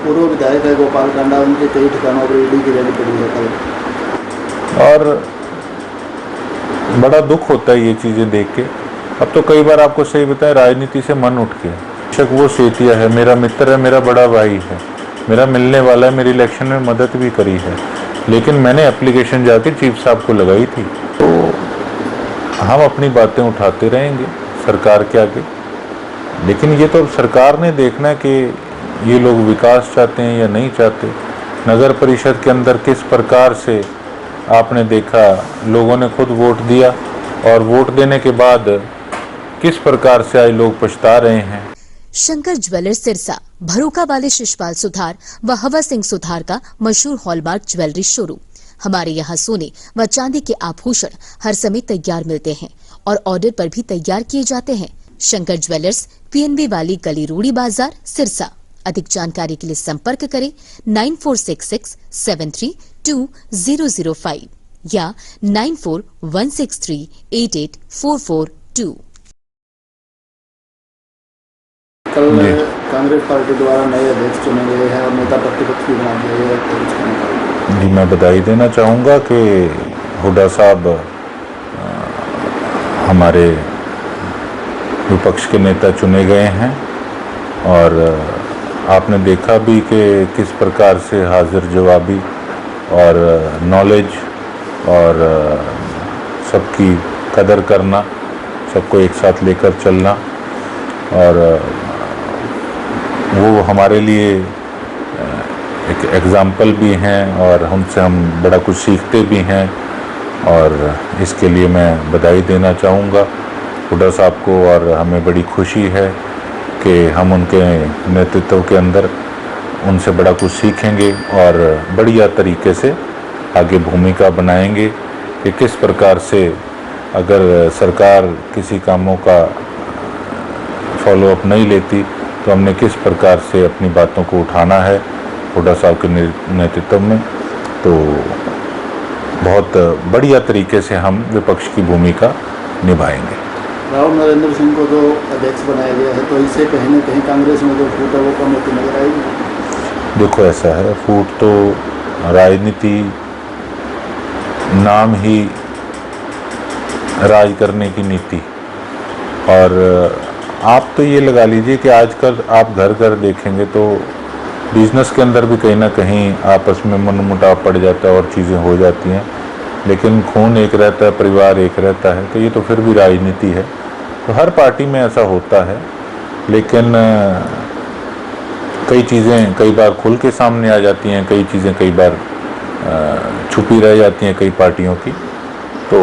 पूर्व विधायक है गोपाल कांडा, उनके कई ठिकानों पर ईडी की रेड पड़ी है कल। और बड़ा दुख होता है ये चीज़ें देख के। अब तो कई बार आपको सही बताएं, राजनीति से मन उठ गया। बेशक वो सेतिया है, मेरा मित्र है, मेरा बड़ा भाई है, मेरा मिलने वाला है, मेरी इलेक्शन में मदद भी करी है, लेकिन मैंने एप्लीकेशन जाके चीफ साहब को लगाई थी। तो हम अपनी बातें उठाते रहेंगे सरकार के आगे, लेकिन ये तो सरकार ने देखना है कि ये लोग विकास चाहते हैं या नहीं चाहते। नगर परिषद के अंदर किस प्रकार से आपने देखा, लोगों ने खुद वोट दिया और वोट देने के बाद किस प्रकार से आज लोग पछता रहे हैं। शंकर ज्वेलर्स सिरसा भरोका वाले शिशपाल सुथार व हवा सिंह सुथार का मशहूर हॉलमार्क ज्वेलरी शोरूम। हमारे यहाँ सोने व चांदी के आभूषण हर समय तैयार मिलते हैं और ऑर्डर पर भी तैयार किए जाते हैं। शंकर ज्वेलर्स, पीएनबी वाली गली, रूड़ी बाजार, सिरसा। अधिक जानकारी के लिए संपर्क करें 9466732005 या 9416388442। कल कांग्रेस पार्टी द्वारा नए अध्यक्ष चुने गए हैं और नेता प्रतिपक्ष भी बना दिए गए हैं। जी, मैं बधाई देना चाहूँगा कि हुड्डा साहब हमारे विपक्ष के नेता चुने गए हैं और आपने देखा भी कि किस प्रकार से हाजिर जवाबी और नॉलेज और सबकी कदर करना, सबको एक साथ लेकर चलना, और वो हमारे लिए एक एग्ज़ाम्पल भी हैं और उनसे हम बड़ा कुछ सीखते भी हैं। और इसके लिए मैं बधाई देना चाहूँगा हुड्डा साहब को, और हमें बड़ी खुशी है कि हम उनके नेतृत्व के अंदर उनसे बड़ा कुछ सीखेंगे और बढ़िया तरीके से आगे भूमिका बनाएंगे कि किस प्रकार से अगर सरकार किसी कामों का फॉलोअप नहीं लेती तो हमने किस प्रकार से अपनी बातों को उठाना है हुड्डा साहब के नेतृत्व में। तो बहुत बढ़िया तरीके से हम विपक्ष की भूमिका निभाएंगे। राव नरेंद्र सिंह को जो अध्यक्ष बनाया गया है, तो इससे कहीं न कहीं कांग्रेस में जो फूट है वो कम होती नजर आएगी। देखो, ऐसा है, फूट तो राजनीति नाम ही राज करने की नीति। और आप तो ये लगा लीजिए कि आजकल आप घर घर देखेंगे तो बिजनेस के अंदर भी कहीं ना कहीं आपस में मनमुटाव पड़ जाता है और चीज़ें हो जाती हैं, लेकिन खून एक रहता है, परिवार एक रहता है। तो ये तो फिर भी राजनीति है, तो हर पार्टी में ऐसा होता है। लेकिन कई चीज़ें कई बार खुल के सामने आ जाती हैं, कई चीज़ें कई बार छुपी रह जाती हैं कई पार्टियों की। तो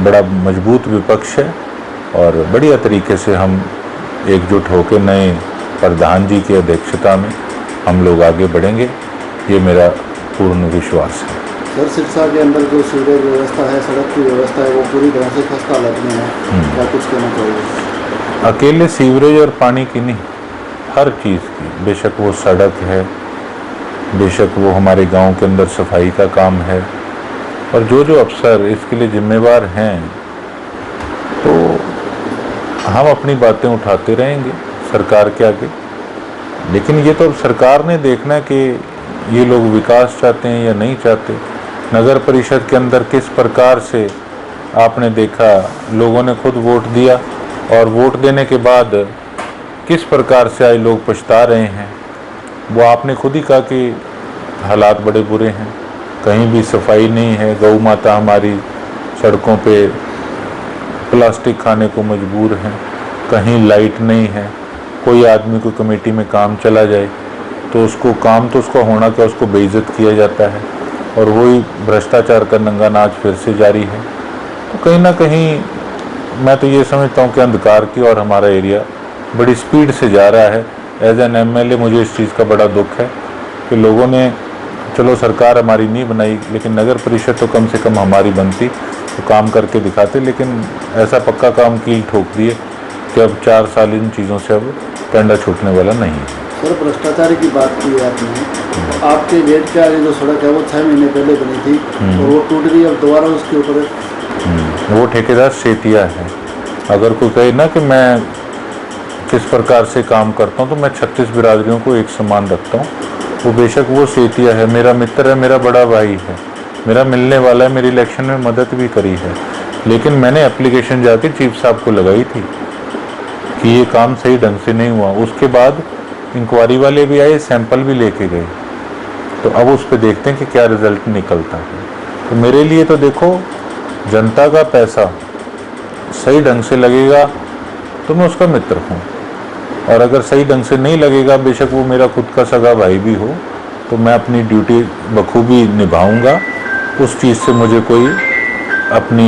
बड़ा मजबूत विपक्ष है और बढ़िया तरीके से हम एकजुट होकर नए प्रधान जी की अध्यक्षता में हम लोग आगे बढ़ेंगे, ये मेरा पूर्ण विश्वास है। सर, सिरसा के अंदर जो सीवरेज व्यवस्था है, सड़क की व्यवस्था है, वो पूरी तरह से खस्ता हालत में है, क्या कुछ कहना चाहिए? अकेले सीवरेज और पानी की नहीं, हर चीज़ की, बेशक वो सड़क है, बेशक वो हमारे गांव के अंदर सफाई का काम है, और जो जो अफसर इसके लिए जिम्मेवार हैं, तो हम अपनी बातें उठाते रहेंगे सरकार के आगे। लेकिन ये तो सरकार ने देखना है कि ये लोग विकास चाहते हैं या नहीं चाहते। नगर परिषद के अंदर किस प्रकार से आपने देखा, लोगों ने खुद वोट दिया और वोट देने के बाद किस प्रकार से आज लोग पछता रहे हैं। वो आपने खुद ही कहा कि हालात बड़े बुरे हैं, कहीं भी सफाई नहीं है, गौ माता हमारी सड़कों पे प्लास्टिक खाने को मजबूर हैं, कहीं लाइट नहीं है। कोई आदमी को कमेटी में काम चला जाए तो उसको काम तो उसका होना क्या, उसको बेइज्जत किया जाता है, और वही भ्रष्टाचार का नंगा नाच फिर से जारी है। तो कहीं ना कहीं मैं तो ये समझता हूँ कि अंधकार की और हमारा एरिया बड़ी स्पीड से जा रहा है। एज एन एमएलए मुझे इस चीज़ का बड़ा दुख है कि लोगों ने, चलो सरकार हमारी नहीं बनाई, लेकिन नगर परिषद तो कम से कम हमारी बनती तो काम करके दिखाते, लेकिन ऐसा पक्का काम कील ठोक दिए कि अब 4 साल इन चीज़ों से अब पेंडा छूटने वाला नहीं है। सर, भ्रष्टाचार की बात की है आपने, तो आपके गेट के आगे जो सड़क है वो 6 महीने पहले बनी थी और वो टूट गई, अब दोबारा उसके ऊपर वो ठेकेदार सेतिया है। अगर कोई कहे ना कि मैं किस प्रकार से काम करता हूँ, तो मैं 36 बिरादरियों को एक समान रखता हूँ। वो बेशक वो सेतिया है, मेरा मित्र है, मेरा बड़ा भाई है, मेरा मिलने वाला है, मेरी इलेक्शन में मदद भी करी है, लेकिन मैंने एप्लीकेशन जाके चीफ साहब को लगाई थी कि ये काम सही ढंग से नहीं हुआ। उसके बाद इंक्वायरी वाले भी आए, सैंपल भी लेके गए, तो अब उस पर देखते हैं कि क्या रिजल्ट निकलता है। तो मेरे लिए तो देखो, जनता का पैसा सही ढंग से लगेगा तो मैं उसका मित्र हूँ, और अगर सही ढंग से नहीं लगेगा, बेशक वो मेरा खुद का सगा भाई भी हो, तो मैं अपनी ड्यूटी बखूबी निभाऊंगा। उस चीज़ से मुझे कोई अपनी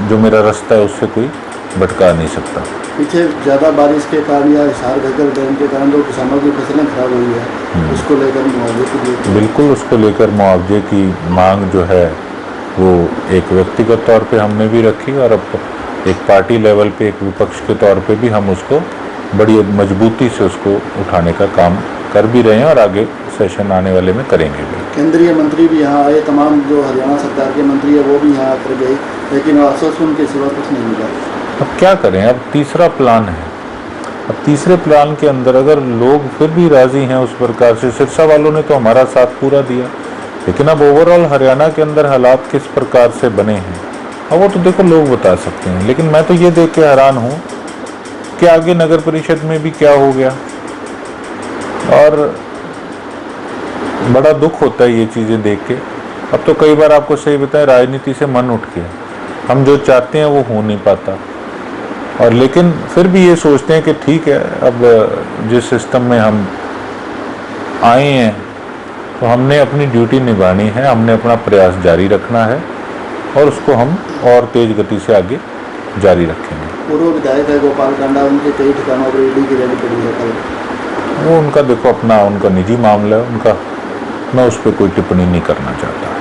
जो मेरा रास्ता है उससे कोई भटका नहीं सकता। पीछे ज़्यादा बारिश के कारण या हिसार घग्गर डैम के कारण जो किसानों की फसलें खराब हुई है, उसको लेकर मुआवजे की लिए बिल्कुल, उसको लेकर मुआवजे की मांग जो है वो एक व्यक्तिगत तौर पे हमने भी रखी, और अब एक पार्टी लेवल पे, एक विपक्ष के तौर पे भी हम उसको बड़ी मजबूती से उसको उठाने का काम कर भी रहे हैं, और आगे सेशन आने वाले में करेंगे भी। केंद्रीय मंत्री भी यहाँ आए, तमाम जो हरियाणा सरकार के मंत्री है वो भी यहाँ आकर गए, लेकिन आश्वासन के सिवा कुछ नहीं मिला। अब क्या करें, अब तीसरा प्लान है। अब तीसरे प्लान के अंदर अगर लोग फिर भी राजी हैं उस प्रकार से, सिरसा वालों ने तो हमारा साथ पूरा दिया, लेकिन अब ओवरऑल हरियाणा के अंदर हालात किस प्रकार से बने हैं, अब वो तो देखो लोग बता सकते हैं। लेकिन मैं तो ये देख के हैरान हूँ कि आगे नगर परिषद में भी क्या हो गया, और बड़ा दुख होता है ये चीज़ें देख के। अब तो कई बार आपको सही बताएं, राजनीति से मन उठ गया, हम जो चाहते हैं वो हो नहीं पाता, और लेकिन फिर भी ये सोचते हैं कि ठीक है, अब जिस सिस्टम में हम आए हैं तो हमने अपनी ड्यूटी निभानी है, हमने अपना प्रयास जारी रखना है, और उसको हम और तेज गति से आगे जारी रखेंगे। पूर्व विधायक है गोपाल कांडा, उनके कई ठिकानों पर ईडी की रेड पड़ी है कल। वो उनका देखो अपना, उनका निजी मामला है उनका, मैं उस पर कोई टिप्पणी नहीं करना चाहता।